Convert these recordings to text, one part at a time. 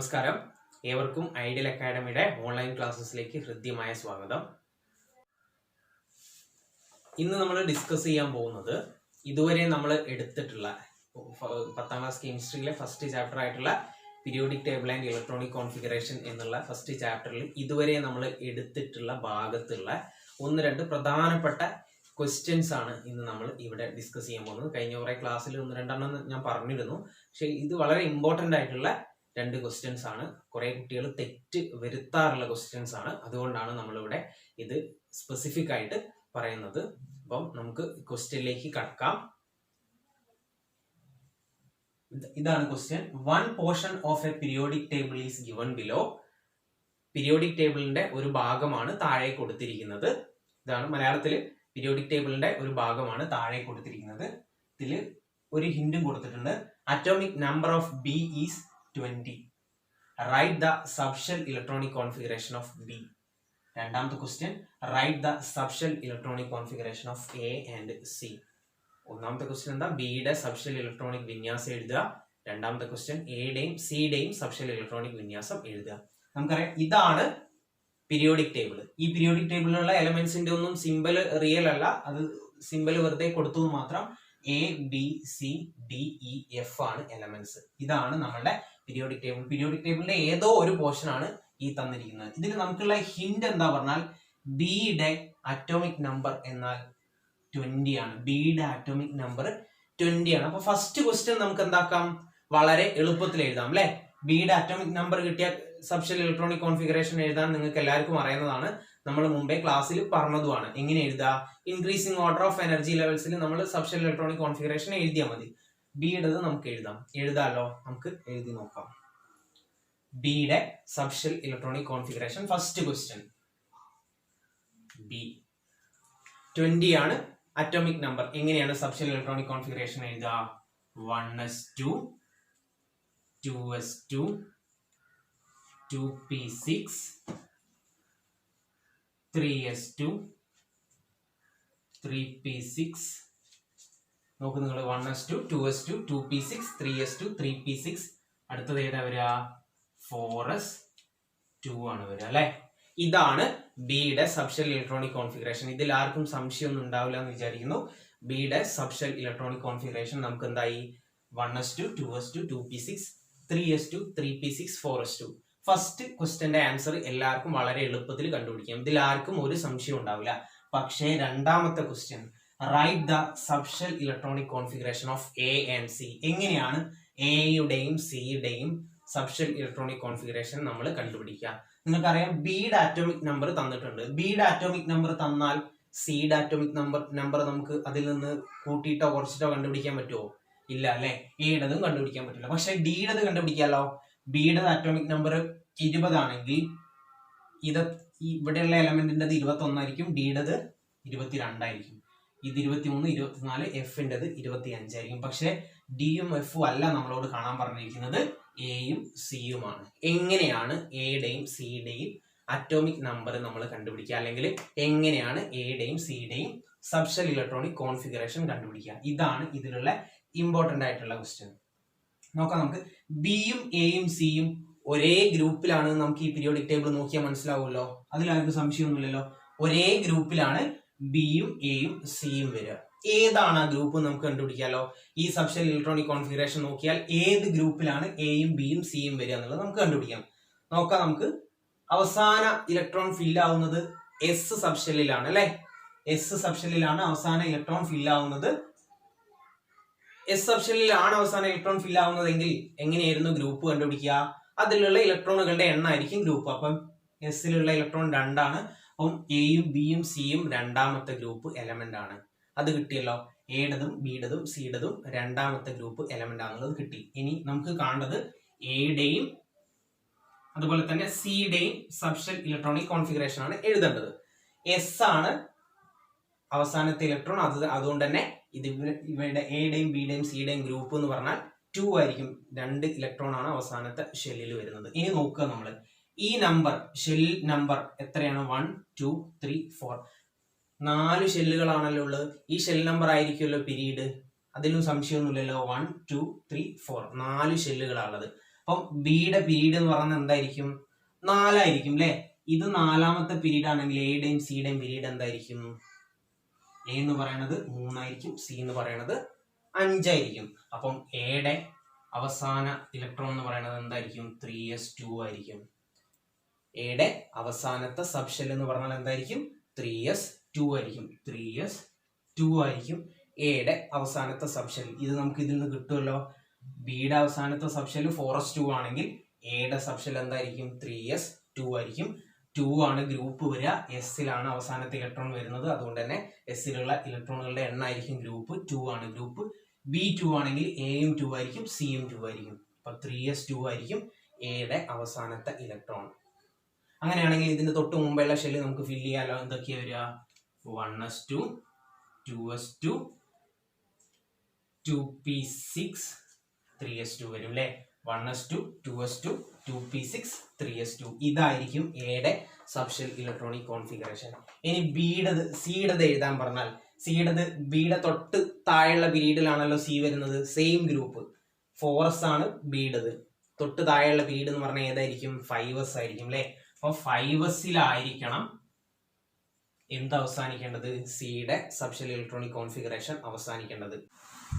നമസ്കാരം, ഏവർക്കും ideal അക്കാഡമിയുടെ online ക്ലാസ്സസിലേക്ക് ഹൃദ്യമായ സ്വാഗതം. ഇന്ന് നമ്മൾ ഡിസ്കസ് ചെയ്യാൻ പോകുന്നത് ഇതുവരെ നമ്മൾ എടുത്തിട്ടുള്ള 10ാം ക്ലാസ് കെമിസ്ട്രിയിലെ ഫസ്റ്റ് ചാപ്റ്റർ ആയിട്ടുള്ള periodic table and electronic configuration എന്നുള്ള ഫസ്റ്റ് ചാപ്റ്ററിൽ ഇതുവരെ നമ്മൾ എടുത്തിട്ടുള്ള ഭാഗത്തുള്ള ഒന്ന് രണ്ട് പ്രധാനപ്പെട്ട ക്വസ്റ്റ്യൻസ് ആണ് ഇന്ന് നമ്മൾ ഇവിടെ ഡിസ്കസ് ചെയ്യാൻ പോകുന്നത്. കഴിഞ്ഞ കുറേ ക്ലാസ്സിൽ ഒന്ന് രണ്ടെണ്ണം ഞാൻ പറഞ്ഞിരുന്നു, പക്ഷെ ഇത് വളരെ ഇമ്പോർട്ടൻ്റ് ആയിട്ടുള്ള രണ്ട് ക്വസ്റ്റ്യൻസ് ആണ്. കുറെ കുട്ടികൾ തെറ്റ് വരുത്താറുള്ള ക്വസ്റ്റ്യൻസ് ആണ്, അതുകൊണ്ടാണ് നമ്മളിവിടെ ഇത് സ്പെസിഫിക് ആയിട്ട് പറയുന്നത്. അപ്പം നമുക്ക് ക്വസ്റ്റ്യനിലേക്ക് കടക്കാം. ഇതാണ് question. One portion of a periodic table is given below. Periodic ടേബിളിന്റെ ഒരു ഭാഗമാണ് താഴെ കൊടുത്തിരിക്കുന്നത്. ഇതാണ് മലയാളത്തിൽ പീരിയോഡിക് ടേബിളിന്റെ ഒരു ഭാഗമാണ് താഴെ കൊടുത്തിരിക്കുന്നത്. ഇതിൽ ഒരു ഹിന്റും കൊടുത്തിട്ടുണ്ട്. Atomic number of B is 20. Write the subshell electronic configuration of B. രണ്ടാമത്തെ question, write the subshell electronic configuration of A and C. ഒന്നാമത്തെ ക്വസ്റ്റ്യൻ എന്താ? ബിയുടെ സബ്ഷെൽ ഇലക്ട്രോണിക് വിന്യാസം എഴുതുക. രണ്ടാമത്തെ ക്വസ്റ്റ്യൻ, എയുടെയും സിയുടെയും സബ്ഷെൽ ഇലക്ട്രോണിക് വിന്യാസം എഴുതുക. നമുക്കറിയാം ഇതാണ് പീരിയോഡിക് ടേബിൾ. ഈ പീരിയോഡിക് ടേബിളിലുള്ള എലമെന്റ്സിന്റെ ഒന്നും സിമ്പൽ റിയൽ അല്ല, അത് സിമ്പൽ വെറുതെ കൊടുത്തു മാത്രം. A B C D E F ആണ് എലമെന്റ്സ്. ഇതാണ് നമ്മളുടെ പീരിയോഡിക് ടേബിൾ. പീരിയോഡിക് ടേബിളിന്റെ ഏതോ ഒരു പോർഷൻ ആണ് ഈ തന്നിരിക്കുന്നത്. ഇതിൽ നമുക്കുള്ള ഹിന്റ് എന്താ പറഞ്ഞാൽ ബിയുടെ അറ്റോമിക് നമ്പർ എന്നാൽ 20 ആണ്. ബിയുടെ അറ്റോമിക് നമ്പർ 20 ആണ്. അപ്പൊ ഫസ്റ്റ് ക്വസ്റ്റ്യൻ നമുക്ക് എന്താക്കാം, വളരെ എളുപ്പത്തിൽ എഴുതാം അല്ലെ. ബിയുടെ അറ്റോമിക് നമ്പർ കിട്ടിയ സബ്ഷെൽ ഇലക്ട്രോണിക് കോൺഫിഗറേഷൻ എഴുതാൻ നിങ്ങൾക്ക് എല്ലാവർക്കും അറിയുന്നതാണ്. നമ്മൾ മുമ്പേ ക്ലാസ്സിൽ പറഞ്ഞതുമാണ്. എങ്ങനെ എഴുതുക? ഇൻക്രീസിംഗ് ഓർഡർ ഓഫ് എനർജി ലെവൽസിൽ നമ്മൾ സബ്ഷെൽ ഇലക്ട്രോണിക് കോൺഫിഗറേഷൻ എഴുതിയാൽ മതി. ബിയുടേത് നമുക്ക് എഴുതാമല്ലോ. നമുക്ക് എഴുതി നോക്കാം. ബിയുടെ subshell electronic configuration first question. B 20 ആണ് അറ്റോമിക് നമ്പർ. എങ്ങനെയാണ് സബ്ഷെൽ ഇലക്ട്രോണിക് കോൺഫിഗറേഷൻ എഴുതുക? 1s2 2s2 2p6 3s2 3p6. നോക്ക് നിങ്ങൾ, 1s2 2s2 2p6 3s2 3p6. അടുത്തത് ഏതാ വരിക? 4s2 ആണ് വരിക അല്ലെ. ഇതാണ് ബിയുടെ സബ്ഷെൽ ഇലക്ട്രോണിക് കോൺഫിഗറേഷൻ. ഇതിൽ ആർക്കും സംശയമൊന്നും ഉണ്ടാവില്ല എന്ന് വിചാരിക്കുന്നു. ബിയുടെ സബ്ഷെൽ ഇലക്ട്രോണിക് കോൺഫിഗറേഷൻ നമുക്ക് എന്തായി? 1s2 2s2 2p6 3s2 3p6 4s2. First ക്വസ്റ്റ്യന്റെ answer എല്ലാവർക്കും വളരെ എളുപ്പത്തിൽ കണ്ടുപിടിക്കാം. ഇതിൽ ആർക്കും ഒരു സംശയം ഉണ്ടാവില്ല. പക്ഷേ രണ്ടാമത്തെ question, write the subshell electronic configuration of A and C. എങ്ങനെയാണ് എയുടെയും സിയുടെയും സബ്ഷെൽ ഇലക്ട്രോണിക് കോൺഫിഗറേഷൻ നമ്മൾ കണ്ടുപിടിക്കുക? നിങ്ങൾക്കറിയാം ബിയുടെ അറ്റോമിക് നമ്പർ തന്നിട്ടുണ്ട്. ബിയുടെ അറ്റോമിക് നമ്പർ തന്നാൽ സിയുടെ അറ്റോമിക് നമ്പർ നമുക്ക് അതിൽ നിന്ന് കൂട്ടിയിട്ടോ കുറച്ചിട്ടോ കണ്ടുപിടിക്കാൻ പറ്റുമോ? ഇല്ല അല്ലെ. എയുടേതും കണ്ടുപിടിക്കാൻ പറ്റില്ല. പക്ഷെ ഡിയുടേത് കണ്ടുപിടിക്കാമല്ലോ. ബിയുടെ അറ്റോമിക് നമ്പർ 20 ആണെങ്കിൽ ഇവിടെയുള്ള എലമെന്റിന്റെ 21 ആയിരിക്കും, ഡിയുടേത് 22 ആയിരിക്കും. ഇത് 23 24, എഫിൻ്റെത് 25 ആയിരിക്കും. പക്ഷെ ഡിയും എഫും അല്ല നമ്മളോട് കാണാൻ പറഞ്ഞിരിക്കുന്നത്, എയും സിയുമാണ്. എങ്ങനെയാണ് എയുടെയും സിയുടെയും അറ്റോമിക് നമ്പർ നമ്മൾ കണ്ടുപിടിക്കുക, അല്ലെങ്കിൽ എങ്ങനെയാണ് എയുടെയും സിയുടെയും സബ്ഷെൽ ഇലക്ട്രോണിക് കോൺഫിഗറേഷൻ കണ്ടുപിടിക്കുക? ഇതാണ് ഇതിലുള്ള ഇമ്പോർട്ടന്റ് ആയിട്ടുള്ള ക്വസ്റ്റ്യൻ. നോക്കാം നമുക്ക്. ബിയും എയും സിയും ഒരേ ഗ്രൂപ്പിലാണ്. നമുക്ക് ഈ പീരിയോഡിക് ടേബിൾ നോക്കിയാൽ മനസ്സിലാവുമല്ലോ. അതിലാർക്കും സംശയമൊന്നുമില്ലല്ലോ. ഒരേ ഗ്രൂപ്പിലാണ് ബിയും എയും സിയും വരിക. ഏതാണ് ആ ഗ്രൂപ്പ് നമുക്ക് കണ്ടുപിടിക്കാമല്ലോ. ഈ സബ്ഷെൽ ഇലക്ട്രോണിക് കോൺഫിഗറേഷൻ നോക്കിയാൽ ഏത് ഗ്രൂപ്പിലാണ് എയും ബിയും സിയും വരിക എന്നുള്ളത് നമുക്ക് കണ്ടുപിടിക്കാം. നോക്കാം നമുക്ക്. അവസാന ഇലക്ട്രോൺ ഫില്ലാവുന്നത് എസ് സബ്ഷെല്ലിലാണ് അല്ലെ. എസ് സബ്ഷെല്ലിലാണ് അവസാന ഇലക്ട്രോൺ ഫില്ലാവുന്നത്. എസ് സബ്ഷെല്ലിലാണ് അവസാന ഇലക്ട്രോൺ ഫില്ലാവുന്നതെങ്കിൽ എങ്ങനെയായിരുന്നു ഗ്രൂപ്പ് കണ്ടുപിടിക്കുക? അതിലുള്ള ഇലക്ട്രോണുകളുടെ എണ്ണമായിരിക്കും ഗ്രൂപ്പ്. അപ്പം എസിലുള്ള ഇലക്ട്രോൺ 2 ആണ്. അപ്പം എയും ബിയും സിയും രണ്ടാമത്തെ ഗ്രൂപ്പ് എലമെന്റ് ആണ്. അത് കിട്ടിയല്ലോ. എയുടേതും ബിയുടേതും സിയുടേതും രണ്ടാമത്തെ ഗ്രൂപ്പ് എലമെന്റ് ആണെന്നുള്ളത് കിട്ടി. ഇനി നമുക്ക് കാണേണ്ടത് എയുടെയും അതുപോലെ തന്നെ സിയുടെയും സബ്ഷെൽ ഇലക്ട്രോണിക് കോൺഫിഗറേഷൻ ആണ് എഴുതേണ്ടത്. എസ് ആണ് അവസാനത്തെ ഇലക്ട്രോൺ. അതുകൊണ്ട് തന്നെ ഇവയുടെ എയുടെയും ബിയുടെയും സിയുടെയും ഗ്രൂപ്പ് എന്ന് പറഞ്ഞാൽ 2 ആയിരിക്കും. 2 ഇലക്ട്രോൺ ആണ് അവസാനത്തെ ഷെല്ലിൽ വരുന്നത്. ഇനി നോക്കുക നമ്മൾ. ഈ നമ്പർ, ഷെൽ നമ്പർ എത്രയാണ്? 1 2 3 4. 4 ഷെല്ലുകളാണല്ലോ ഉള്ളത്. ഈ ഷെൽ നമ്പർ ആയിരിക്കുമല്ലോ പീരീഡ്. അതിലും സംശയമൊന്നുമില്ലല്ലോ. 1 2 3 4 4 ഷെല്ലുകളാണുള്ളത്. അപ്പം ബിയുടെ പീരീഡ് എന്ന് പറയുന്നത് എന്തായിരിക്കും? 4 അല്ലേ? ഇത് 4ാമത്തെ പീരീഡ് ആണെങ്കിൽ എയുടെയും സിയുടെയും പീരീഡ് എന്തായിരിക്കും? എ എന്ന് പറയുന്നത് 3 സി എന്ന് പറയുന്നത് 5 അപ്പം എയുടെ അവസാന ഇലക്ട്രോൺ എന്ന് പറയുന്നത് എന്തായിരിക്കും? 3s2 ആയിരിക്കും. എയുടെ അവസാനത്തെ സബ്ഷെൽ എന്ന് പറഞ്ഞാൽ എന്തായിരിക്കും? 3s2 ആയിരിക്കും. 3s2 ആയിരിക്കും എയുടെ അവസാനത്തെ സബ്ഷെൽ. ഇത് നമുക്ക് ഇതിൽ നിന്ന് കിട്ടുമല്ലോ. ബിയുടെ അവസാനത്തെ സബ്ഷെൽ 4s2 ആണെങ്കിൽ എയുടെ സബ്ഷെൽ എന്തായിരിക്കും? 3s2 ആയിരിക്കും. 2 ആണ് ഗ്രൂപ്പ് വരിക, എസിലാണ് അവസാനത്തെ ഇലക്ട്രോൺ വരുന്നത്. അതുകൊണ്ട് തന്നെ എസിലുള്ള ഇലക്ട്രോണുകളുടെ എണ്ണം ആയിരിക്കും ഗ്രൂപ്പ് 2 ആണ് ഗ്രൂപ്പ്. B2 ആണെങ്കിൽ എയും 2 ആയിരിക്കും, സിയും 2 ആയിരിക്കും. അപ്പൊ 3s2 ആയിരിക്കും എയുടെ അവസാനത്തെ ഇലക്ട്രോൺ. അങ്ങനെയാണെങ്കിൽ ഇതിന്റെ തൊട്ട് മുമ്പുള്ള ഷെല്ല് നമുക്ക് ഫില്ല് ചെയ്യാലോ. എന്തൊക്കെയാ വരിക? 1s2, 2s2, 2p6, 3s2 വരും അല്ലെ. 1s2, 2s2, 2p6, 3s2 ഇതായിരിക്കും എയുടെ സബ്ഷെൽ ഇലക്ട്രോണിക് കോൺഫിഗറേഷൻ. ഇനി ബിയുടേത് സിയുടേത് എഴുതാൻ പറഞ്ഞാൽ സിയുടേത് ബിയുടെ തൊട്ട് താഴെയുള്ള പീരീഡിലാണല്ലോ സി വരുന്നത്. സെയിം ഗ്രൂപ്പ് 4s ആണ് ബിയുടേത്. തൊട്ട് താഴെയുള്ള പീരീഡ് എന്ന് പറഞ്ഞാൽ ഏതായിരിക്കും? 5s ആയിരിക്കും അല്ലെ. അപ്പൊ 5sലായിരിക്കണം എന്ത് അവസാനിക്കേണ്ടത്? സിയുടെ സബ്ഷെൽ ഇലക്ട്രോണിക് കോൺഫിഗറേഷൻ അവസാനിക്കേണ്ടത്.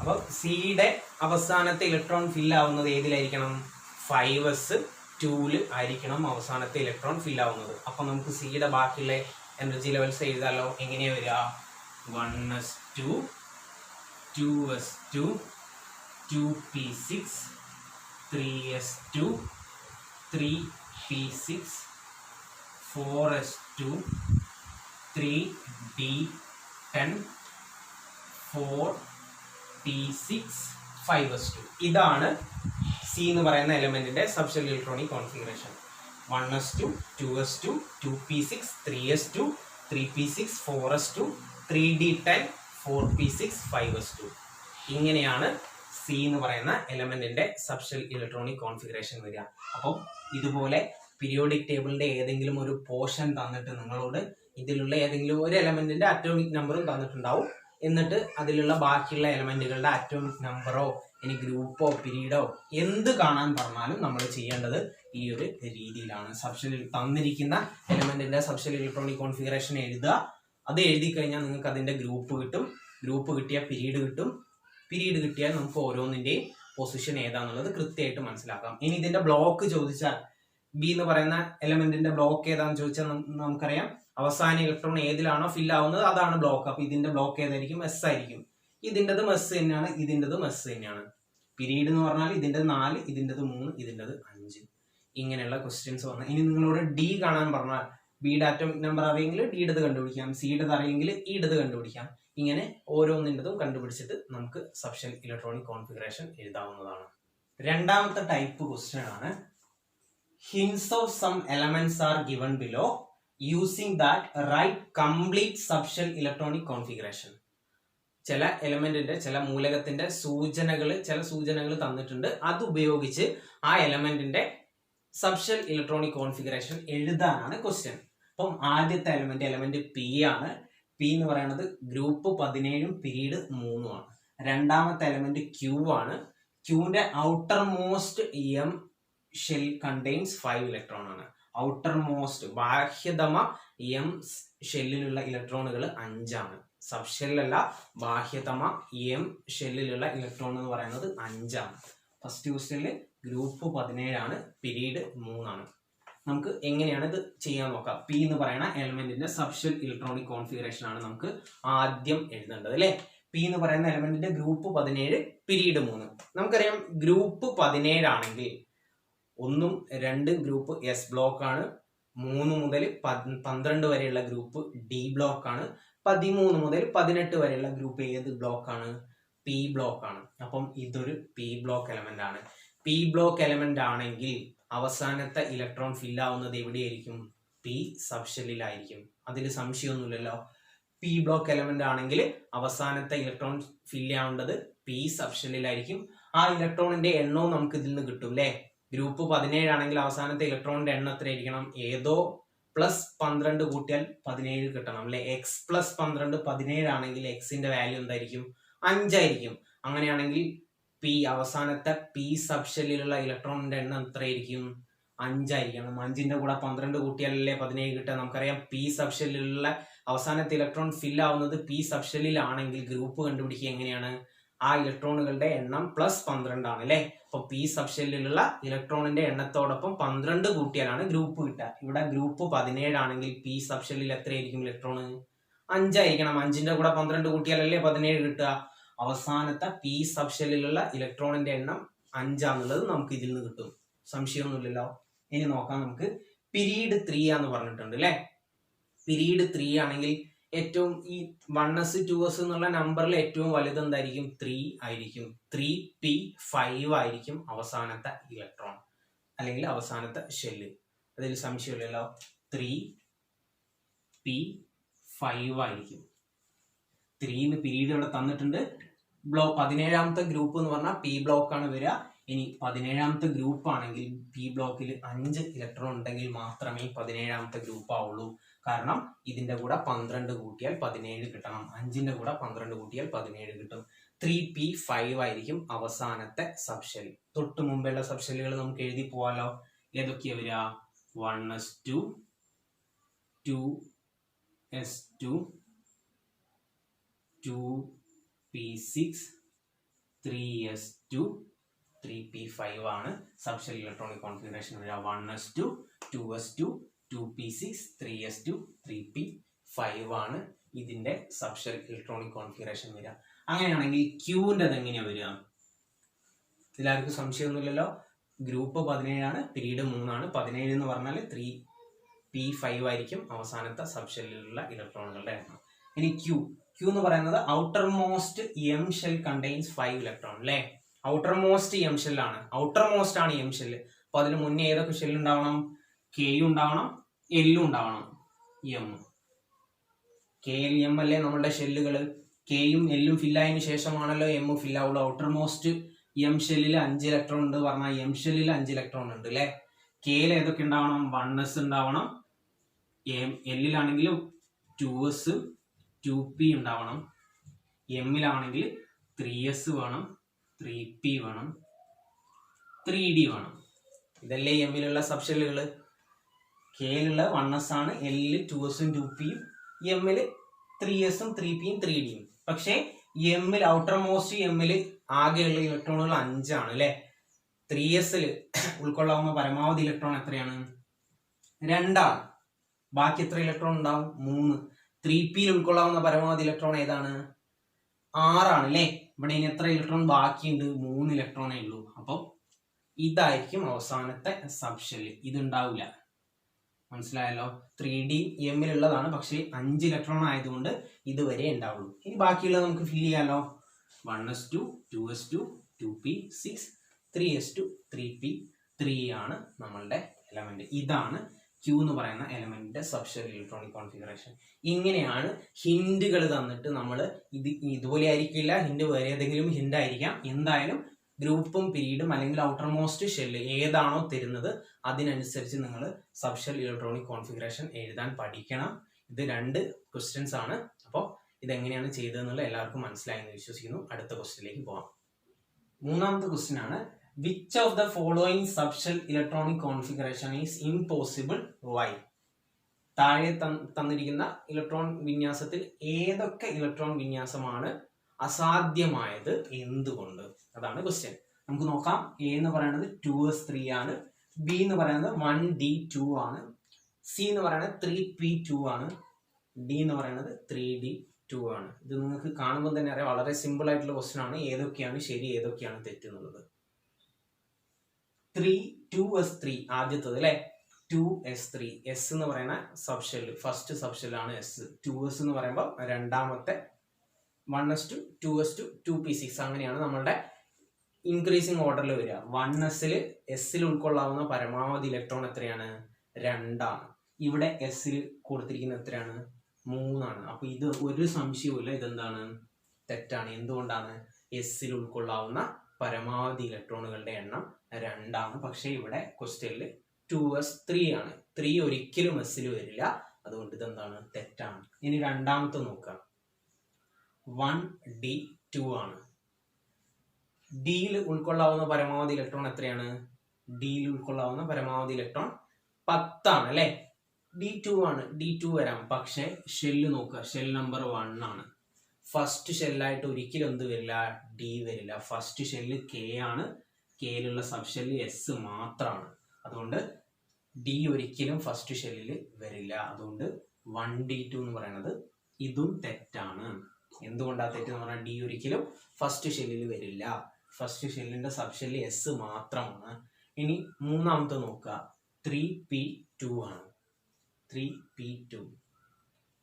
അപ്പൊ സിയുടെ അവസാനത്തെ ഇലക്ട്രോൺ ഫിൽ ആവുന്നത് ഏതിലായിരിക്കണം? 5s2 ആയിരിക്കണം അവസാനത്തെ ഇലക്ട്രോൺ ഫിൽ ആവുന്നത്. അപ്പൊ നമുക്ക് സിയുടെ ബാക്കിയുള്ള എനർജി ലെവൽസ് എഴുതാലോ. എങ്ങനെയാ വരിക? 1s2, 2s2, 2p6, 3s2, 3p6, 4s2, 3d10, 4p6, 5s2 ഇതാണ് സി എന്ന് പറയുന്ന എലമെന്റിന്റെ subshell electronic configuration. 1s2, 2s2, 2p6, 3s2, 3p6, 4s2, 3d10, 4p6, 5s2 ഇങ്ങനെയാണ് സി എന്ന് പറയുന്ന എലമെന്റിന്റെ സബ്ഷെൽ ഇലക്ട്രോണിക് കോൺഫിഗറേഷൻ വരിക. അപ്പം ഇതുപോലെ പീരിയോഡിക് ടേബിളിന്റെ ഏതെങ്കിലും ഒരു പോർഷൻ തന്നിട്ട് നിങ്ങളോട് ഇതിലുള്ള ഏതെങ്കിലും ഒരു എലമെന്റിന്റെ അറ്റോമിക് നമ്പറും തന്നിട്ടുണ്ടാവും. എന്നിട്ട് അതിലുള്ള ബാക്കിയുള്ള എലമെന്റുകളുടെ അറ്റോമിക് നമ്പറോ ഇനി ഗ്രൂപ്പോ പീരീഡോ എന്ത് കാണാൻ പറഞ്ഞാലും നമ്മൾ ചെയ്യേണ്ടത് ഈ ഒരു രീതിയിലാണ്. സബ്ഷെൽ തന്നിരിക്കുന്ന എലമെന്റിന്റെ സബ്ഷെൽ ഇലക്ട്രോണിക് കോൺഫിഗറേഷൻ എഴുതുക. അത് എഴുതി കഴിഞ്ഞാൽ നിങ്ങൾക്ക് അതിന്റെ ഗ്രൂപ്പ് കിട്ടും. ഗ്രൂപ്പ് കിട്ടിയാൽ പീരീഡ് കിട്ടും. പീരീഡ് കിട്ടിയാൽ നമുക്ക് ഓരോന്നിന്റെയും പൊസിഷൻ ഏതാന്നുള്ളത് കൃത്യമായിട്ട് മനസ്സിലാക്കാം. ഇനി ഇതിന്റെ ബ്ലോക്ക് ചോദിച്ചാൽ ബി എന്ന് പറയുന്ന എലമെന്റിന്റെ ബ്ലോക്ക് ഏതാന്ന് ചോദിച്ചാൽ നമുക്കറിയാം അവസാന ഇലക്ട്രോൺ ഏതിലാണോ ഫിൽ ആവുന്നത് അതാണ് ബ്ലോക്ക്. അപ്പൊ ഇതിന്റെ ബ്ലോക്ക് ഏതായിരിക്കും? എസ് ആയിരിക്കും. ഇതിൻ്റെതും എസ് തന്നെയാണ്, ഇതിൻ്റെതും എസ് തന്നെയാണ്. പീരീഡ് എന്ന് പറഞ്ഞാൽ ഇതിന്റെ 4, ഇതിൻ്റെത് 3, ഇതിൻ്റെത് 5. ഇങ്ങനെയുള്ള ക്വസ്റ്റ്യൻസ് വന്നു. ഇനി നിങ്ങളോട് ഡി കാണാൻ പറഞ്ഞാൽ ബിയുടെ ആറ്റോമിക് നമ്പർ അറിയെങ്കിൽ ഡിയുടേത് കണ്ടുപിടിക്കാം, സിയുടേത് അറിയെങ്കിൽ ഇയുടേത് കണ്ടുപിടിക്കാം. ഇങ്ങനെ ഓരോന്നിൻ്റെതും കണ്ടുപിടിച്ചിട്ട് നമുക്ക് സബ്ഷെൽ ഇലക്ട്രോണിക് കോൺഫിഗറേഷൻ എഴുതാവുന്നതാണ്. രണ്ടാമത്തെ ടൈപ്പ് ക്വസ്റ്റ്യൻ ആണ് hints of some elements are given below using that write complete subshell electronic configuration. ചില എലമെന്റിന്റെ ചില മൂലകത്തിന്റെ ചില സൂചനകൾ തന്നിട്ടുണ്ട്. അത് ഉപയോഗിച്ച് ആ എലമെന്റിന്റെ സബ്ഷെൽ ഇലക്ട്രോണിക് കോൺഫിഗറേഷൻ എഴുതാനാണ് ക്വസ്റ്റ്യൻ. അപ്പം ആദ്യത്തെ എലമെന്റ് പി ആണ്. പി എന്ന് പറയുന്നത് ഗ്രൂപ്പ് 17 പീരീഡ് 3 ആണ്. രണ്ടാമത്തെ എലമെന്റ് ക്യൂ ആണ്. ക്യൂവിന്റെ outermost M shell contains 5 electron ആണ്. ഔട്ടർ മോസ്റ്റ് ബാഹ്യതമ എം ഷെല്ലിലുള്ള ഇലക്ട്രോണുകൾ 5 ആണ്. സബ് ഷെല്ലല്ല, ബാഹ്യതമ എം ഷെല്ലിലുള്ള ഇലക്ട്രോൺ എന്ന് പറയുന്നത് 5 ആണ്. ഫസ്റ്റ് ക്വസ്റ്റ്യനിൽ ഗ്രൂപ്പ് 17 ആണ്, പീരീഡ് 3 ആണ്. നമുക്ക് എങ്ങനെയാണ് ഇത് ചെയ്യാൻ നോക്കാം. പി എന്ന് പറയുന്ന എലമെന്റിന്റെ സബ്ഷെൽ ഇലക്ട്രോണിക് കോൺഫിഗറേഷൻ ആണ് നമുക്ക് ആദ്യം എഴുതേണ്ടത് അല്ലെ. പി എന്ന് പറയുന്ന എലമെന്റിന്റെ ഗ്രൂപ്പ് 17 പീരീഡ് 3. നമുക്കറിയാം ഗ്രൂപ്പ് 17 ആണെങ്കിൽ 1, 2 ഗ്രൂപ്പ് എസ് ബ്ലോക്ക് ആണ്. 3 മുതൽ 12 വരെയുള്ള ഗ്രൂപ്പ് ഡി ബ്ലോക്ക് ആണ്. 13 മുതൽ 18 വരെയുള്ള ഗ്രൂപ്പ് ഏത് ബ്ലോക്ക് ആണ്? പി ബ്ലോക്ക് ആണ്. അപ്പം ഇതൊരു പി ബ്ലോക്ക് എലമെന്റ് ആണ്. പി ബ്ലോക്ക് എലമെന്റ് ആണെങ്കിൽ അവസാനത്തെ ഇലക്ട്രോൺ ഫില്ല് ആവുന്നത് എവിടെയായിരിക്കും? പി സബ്ഷെല്ലിലായിരിക്കും. അതിൽ സംശയമൊന്നുമില്ലല്ലോ. പി ബ്ലോക്ക് എലമെന്റ് ആണെങ്കിൽ അവസാനത്തെ ഇലക്ട്രോൺ ഫില്ല് ആവേണ്ടത് പി സബ്ഷെല്ലിലായിരിക്കും. ആ ഇലക്ട്രോണിന്റെ എണ്ണവും നമുക്ക് ഇതിൽ നിന്ന് കിട്ടും അല്ലെ. ഗ്രൂപ്പ് 17 ആണെങ്കിൽ അവസാനത്തെ ഇലക്ട്രോണിന്റെ എണ്ണം എത്രയായിരിക്കണം? ഏതോ +12 കൂട്ടിയാൽ 17 കിട്ടണം അല്ലെ. എക്സ് +12 17 ആണെങ്കിൽ എക്സിന്റെ വാല്യൂ എന്തായിരിക്കും? 5 ആയിരിക്കും. അങ്ങനെയാണെങ്കിൽ പി അവസാനത്തെ പി സബ്ഷെല്ലിലുള്ള ഇലക്ട്രോണിന്റെ എണ്ണം എത്രയായിരിക്കും? 5 ആയിരിക്കണം. 5ന്റെ കൂടെ 12 കൂട്ടിയാലല്ലേ 17 കിട്ടുക. നമുക്കറിയാം പി സബ്ഷെല്ലിലുള്ള അവസാനത്തെ ഇലക്ട്രോൺ ഫിൽ ആവുന്നത് പി സബ്ഷെല്ലിലാണെങ്കിൽ ഗ്രൂപ്പ് കണ്ടുപിടിക്കുക എങ്ങനെയാണ്? ആ ഇലക്ട്രോണുകളുടെ എണ്ണം പ്ലസ് 12 ആണ് അല്ലെ. അപ്പൊ പി സബ്ഷെല്ലിലുള്ള ഇലക്ട്രോണിന്റെ എണ്ണത്തോടൊപ്പം 12 കൂട്ടിയാലാണ് ഗ്രൂപ്പ് കിട്ടുക. ഇവിടെ ഗ്രൂപ്പ് 17 ആണെങ്കിൽ പി സബ്ഷെല്ലിൽ എത്രയായിരിക്കും ഇലക്ട്രോൺ? 5 ആയിരിക്കണം. 5ന്റെ കൂടെ 12 കൂട്ടിയാലല്ലേ 17 കിട്ടുക. അവസാനത്തെ പി സബ്ഷെല്ലിലുള്ള ഇലക്ട്രോണിന്റെ എണ്ണം 5 ആണെന്നുള്ളത് നമുക്ക് ഇതിൽ നിന്ന് കിട്ടും. സംശയമൊന്നുമില്ലല്ലോ. ഇനി നോക്കാം നമുക്ക്. പിരീഡ് 3 ആന്ന് പറഞ്ഞിട്ടുണ്ട് അല്ലെ. പിരീഡ് 3 ആണെങ്കിൽ ഏറ്റവും ഈ 1s 2s എന്നുള്ള നമ്പറിൽ ഏറ്റവും വലുത് എന്തായിരിക്കും? 3 ആയിരിക്കും. 3p5 ആയിരിക്കും അവസാനത്തെ ഇലക്ട്രോൺ അല്ലെങ്കിൽ അവസാനത്തെ ഷെല്ല്. അതിൽ സംശയമില്ലല്ലോ. 3p5 ആയിരിക്കും. 3 പിരീഡ് ഇവിടെ തന്നിട്ടുണ്ട്. 17ാമത്തെ ഗ്രൂപ്പ് എന്ന് പറഞ്ഞാൽ പി ബ്ലോക്ക് ആണ് വരിക. ഇനി 17ാമത്തെ ഗ്രൂപ്പ് ആണെങ്കിൽ പി ബ്ലോക്കിൽ 5 ഇലക്ട്രോൺ ഉണ്ടെങ്കിൽ മാത്രമേ 17ാമത്തെ ഗ്രൂപ്പ് ആവുള്ളൂ. കാരണം ഇതിന്റെ കൂടെ 12 കൂട്ടിയാൽ 17 കിട്ടണം. 5ന്റെ കൂടെ 12 കൂട്ടിയാൽ 17 കിട്ടും. 3p5 ആയിരിക്കും അവസാനത്തെ സബ്ഷെൽ. തൊട്ട് മുമ്പുള്ള സബ്ഷെല്ലുകൾ നമുക്ക് എഴുതി പോവാലോ. ഏതൊക്കെയാ വരിക? 1s2, 2s2, 2p6, 3s2, 3p5 ആണ് സബ്ഷെൽ ഇലക്ട്രോണിക് കോൺഫിഗറേഷൻ വരിക. 1s2, 2s2, 2p6, 3s2, 3p5 ആണ് ഇതിന്റെ സബ്ഷെൽ ഇലക്ട്രോണിക് കോൺഫിഗറേഷൻ വരിക. അങ്ങനെയാണെങ്കിൽ ക്യൂവിന്റെ എങ്ങനെയാ വരിക? എല്ലാവർക്കും സംശയമൊന്നുമില്ലല്ലോ. ഗ്രൂപ്പ് 17 ആണ്, പീരീഡ് 3 ആണ്. 17 എന്ന് പറഞ്ഞാൽ 3p5 ആയിരിക്കും അവസാനത്തെ സബ്ഷെല്ലിലുള്ള ഇലക്ട്രോണുകളുടെ എണ്ണം. ഇനി ക്യൂ എന്ന് പറയുന്നത് outermost M shell contains 5 electron അല്ലെ. ഔട്ടർ മോസ്റ്റ് എം ഷെല്ലാണ്. ഔട്ടർ മോസ്റ്റ് ആണ് എം ഷെല്ല്. അപ്പൊ അതിന് മുന്നേ ഏതൊക്കെ ഷെല്ല് ഉണ്ടാവണം? കെയും ഉണ്ടാവണം, എല്ലും ഉണ്ടാവണം. എം, കെ എൽ എം അല്ലേ നമ്മളുടെ ഷെല്ലുകൾ. കെയും എല്ലും ഫില്ലായതിനു ശേഷമാണല്ലോ എം ഫില്ലാവുള്ളൂ. ഔട്ടർ മോസ്റ്റ് എം ഷെല്ലിൽ 5 ഇലക്ട്രോൺ ഉണ്ട് പറഞ്ഞാൽ എം ഷെല്ലിൽ 5 ഇലക്ട്രോൺ ഉണ്ട് അല്ലെ. കെയിൽ ഏതൊക്കെ ഉണ്ടാവണം? 1s ഉണ്ടാവണം. എല്ലിലാണെങ്കിൽ 2s, 2p ഉണ്ടാവണം. എമ്മിലാണെങ്കിൽ 3s വേണം, 3p വേണം, 3d വേണം. ഇതല്ലേ എമ്മിലുള്ള സബ്ഷെല്ലുകൾ. കെയിലുള്ള 1s ആണ്, എല്ലിൽ 2s ഉം 2pയും, എമ്മില് 3s ഉം 3pയും 3dയും. പക്ഷെ എമ്മിൽ ഔട്ടർ മോസ്റ്റ് എമ്മിൽ ആകെയുള്ള ഇലക്ട്രോണുകൾ 5 ആണ് അല്ലെ. 3sൽ ഉൾക്കൊള്ളാവുന്ന പരമാവധി ഇലക്ട്രോൺ എത്രയാണ്? 2 ആണ്. ബാക്കി എത്ര ഇലക്ട്രോൺ ഉണ്ടാവും? 3. 3pയിൽ ഉൾക്കൊള്ളാവുന്ന പരമാവധി ഇലക്ട്രോൺ ഏതാണ്? 6 ആണ് അല്ലെ. ഇവിടെ ഇനി എത്ര ഇലക്ട്രോൺ ബാക്കിയുണ്ട്? 3 ഇലക്ട്രോണേ ഉള്ളൂ. അപ്പം ഇതായിരിക്കും അവസാനത്തെ സബ്ഷെല്ല്. ഇതുണ്ടാവില്ല. മനസ്സിലായല്ലോ. 3d എമ്മിലുള്ളതാണ്, പക്ഷെ 5 ഇലക്ട്രോൺ ആയതുകൊണ്ട് ഇതുവരെ ഉണ്ടാവുള്ളൂ. ഇനി ബാക്കിയുള്ളത് നമുക്ക് ഫില്ല് ചെയ്യാലോ. 1s2, 2s2, 2p6, 3s2, 3p3 ആണ് നമ്മളുടെ എലമെന്റ്. ഇതാണ് ക്യൂ എന്ന് പറയുന്ന എലമെന്റിന്റെ സബ്ഷെൽ ഇലക്ട്രോണിക് കോൺഫിഗറേഷൻ. ഇങ്ങനെയാണ് ഹിന്റുകൾ തന്നിട്ട് നമ്മൾ ഇതുപോലെ ആയിരിക്കില്ല, ഹിന്റ് വേറെ ഏതെങ്കിലും ഹിന്റ് ആയിരിക്കാം. എന്തായാലും ഗ്രൂപ്പും പീരീഡും അല്ലെങ്കിൽ ഔട്ടർ മോസ്റ്റ് ഷെല്ല് ഏതാണോ തരുന്നത് അതിനനുസരിച്ച് നിങ്ങൾ സബ്ഷെൽ ഇലക്ട്രോണിക് കോൺഫിഗറേഷൻ എഴുതാൻ പഠിക്കണം. ഇത് 2 ക്വസ്റ്റ്യൻസ് ആണ്. അപ്പോൾ ഇതെങ്ങനെയാണ് ചെയ്തതെന്നുള്ള എല്ലാവർക്കും മനസ്സിലായെന്ന് വിശ്വസിക്കുന്നു. അടുത്ത ക്വസ്റ്റ്യനിലേക്ക് പോകാം. 3ാമത്തെ ക്വസ്റ്റ്യൻ ആണ്, which of the following subshell electronic configuration is impossible? Why? താഴെ തന്നിരിക്കുന്ന ഇലക്ട്രോൺ വിന്യാസത്തിൽ ഏതൊക്കെ ഇലക്ട്രോൺ വിന്യാസമാണ് അസാധ്യമായത്, എന്തുകൊണ്ട്? അതാണ് ക്വസ്റ്റ്യൻ. നമുക്ക് നോക്കാം. എ എന്ന് പറയുന്നത് 2s3 ആണ്, ബി എന്ന് പറയുന്നത് 1d2 ആണ്, സി എന്ന് പറയുന്നത് 3p2 ആണ്, ഡി എന്ന് പറയുന്നത് 3d2 ആണ്. ഇത് നിങ്ങൾക്ക് കാണുമ്പോൾ തന്നെ അറിയാം, വളരെ സിമ്പിൾ ആയിട്ടുള്ള ക്വസ്റ്റ്യൻ ആണ്. ഏതൊക്കെയാണ് ശരി, ഏതൊക്കെയാണ് തെറ്റുന്നുള്ളത്. 2s3 ആദ്യത്തത് അല്ലെ. 2s3, എസ് എന്ന് പറയുന്ന സബ്ഷെൽ, ഫസ്റ്റ് സബ്ഷെൽ ആണ് എസ്. 2s എന്ന് പറയുമ്പോൾ രണ്ടാമത്തെ, 1s2, 2s2, 2p6 അങ്ങനെയാണ് നമ്മളുടെ ഇൻക്രീസിങ് ഓർഡറിൽ വരിക. 1sൽ എസ്സിൽ ഉൾക്കൊള്ളാവുന്ന പരമാവധി ഇലക്ട്രോൺ എത്രയാണ്? 2 ആണ്. ഇവിടെ എസ്സിൽ കൊടുത്തിരിക്കുന്ന എത്രയാണ്? 3 ആണ്. അപ്പൊ ഇത് ഒരു സംശയവുമില്ല, ഇതെന്താണ്? തെറ്റാണ്. എന്തുകൊണ്ടാണ്? എസ്സിൽ ഉൾക്കൊള്ളാവുന്ന പരമാവധി ഇലക്ട്രോണുകളുടെ എണ്ണം 2 ആണ്. പക്ഷെ ഇവിടെ ക്വസ്റ്റ്യനിൽ 2s3 ആണ്. 3 ഒരിക്കലും എസ്സിൽ വരില്ല. അതുകൊണ്ട് ഇതെന്താണ്? തെറ്റാണ്. ഇനി രണ്ടാമത്തെ നോക്കാം. 1d2 ആണ്. ഡിയിൽ ഉൾക്കൊള്ളാവുന്ന പരമാവധി ഇലക്ട്രോൺ എത്രയാണ്? ഡിയിൽ ഉൾക്കൊള്ളാവുന്ന പരമാവധി ഇലക്ട്രോൺ 10 ആണ് അല്ലെ. D2 ആണ്, D2 വരാം. പക്ഷെ ഷെല്ല് നോക്കുക, ഷെൽ നമ്പർ 1 ആണ്. ഫസ്റ്റ് ഷെല്ലായിട്ട് ഒരിക്കലും എന്ത് വരില്ല? ഡി വരില്ല. ഫസ്റ്റ് ഷെല്ല് കെ ആണ്, കെയിലുള്ള സബ് ഷെല്ല് എസ് മാത്രമാണ്. അതുകൊണ്ട് ഡി ഒരിക്കലും ഫസ്റ്റ് ഷെല്ലിൽ വരില്ല. അതുകൊണ്ട് 1D2 എന്ന് പറയുന്നത് ഇതും തെറ്റാണ്. എന്തുകൊണ്ടാണ് തെറ്റ് എന്ന് പറഞ്ഞാൽ ഡി ഒരിക്കലും ഫസ്റ്റ് ഷെല്ലിൽ വരില്ല. ഫസ്റ്റ് ഷെല്ലിന്റെ സബ് ഷെല്ല് എസ് മാത്രമാണ്. ഇനി മൂന്നാമത്തെ നോക്കുക, 3p2 ആണ്. 3p2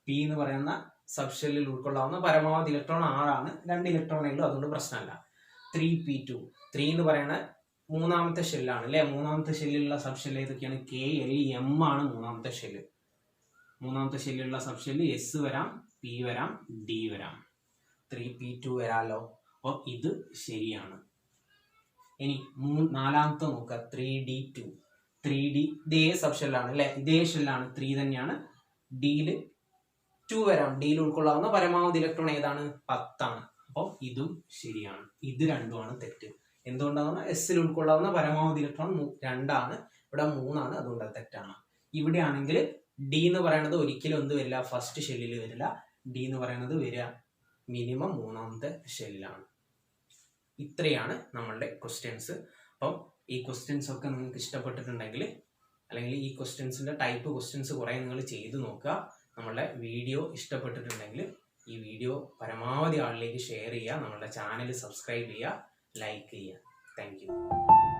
പി എന്ന് പറയുന്ന സബ് ഷെല്ലിൽ ഉൾക്കൊള്ളാവുന്ന പരമാവധി ഇലക്ട്രോൺ 6 ആണ്. 2 ഇലക്ട്രോണേ ഉള്ളൂ, അതുകൊണ്ട് പ്രശ്നമല്ല. 3p2 3 എന്ന് പറയുന്ന മൂന്നാമത്തെ ഷെല്ലാണ് അല്ലെ. മൂന്നാമത്തെ ഷെല്ലിലുള്ള സബ് ഷെല്ല് ഏതൊക്കെയാണ്? KLM ആണ് മൂന്നാമത്തെ ഷെല്ല്. മൂന്നാമത്തെ ഷെല്ലിലുള്ള സബ് ഷെല്ല് എസ് വരാം, പി വരാം, ഡി വരാം. 3p2 വരാലോ. അപ്പോൾ ഇത് ശരിയാണ്. ഇനി നാലാമത്തെ നോക്കുക, 3D2. 3D ഇതേ സബ് ഷെല്ലാണ് അല്ലെ, ഇതേ ഷെല്ലാണ്, 3 തന്നെയാണ്. ഡിയിൽ 2 വരാം. ഡിയിൽ ഉൾക്കൊള്ളാവുന്ന പരമാവധി ഇലക്ട്രോൺ ഏതാണ്? 10 ആണ്. അപ്പോൾ ഇതും ശരിയാണ്. ഇത് രണ്ടുമാണ് തെറ്റ്. എന്തുകൊണ്ടാണ്? എസ്സിൽ ഉൾക്കൊള്ളാവുന്ന പരമാവധി ഇലക്ട്രോൺ 2 ആണ്, ഇവിടെ 3 ആണ്, അതുകൊണ്ട് അത് തെറ്റാണ്. ഇവിടെ ആണെങ്കിൽ ഡി എന്ന് പറയുന്നത് ഒരിക്കലും എന്ത് വരില്ല? ഫസ്റ്റ് ഷെല്ലിൽ വരില്ല. ഡി എന്ന് പറയുന്നത് വരിക മിനിമം മൂന്നാമത്തെ ഷെല്ലിലാണ്. ഇത്രയാണ് നമ്മളുടെ ക്വസ്റ്റ്യൻസ്. അപ്പം ഈ ക്വസ്റ്റ്യൻസ് ഒക്കെ നിങ്ങൾക്ക് ഇഷ്ടപ്പെട്ടിട്ടുണ്ടെങ്കിൽ, അല്ലെങ്കിൽ ഈ ക്വസ്റ്റ്യൻസിന്റെ ടൈപ്പ് ക്വസ്റ്റ്യൻസ് കുറേ നിങ്ങൾ ചെയ്ത് നോക്കുക. നമ്മളുടെ വീഡിയോ ഇഷ്ടപ്പെട്ടിട്ടുണ്ടെങ്കിൽ ഈ വീഡിയോ പരമാവധി ആളിലേക്ക് ഷെയർ ചെയ്യുക. നമ്മളുടെ ചാനൽ സബ്സ്ക്രൈബ് ചെയ്യുക, ലൈക്ക് ചെയ്യുക. Thank you.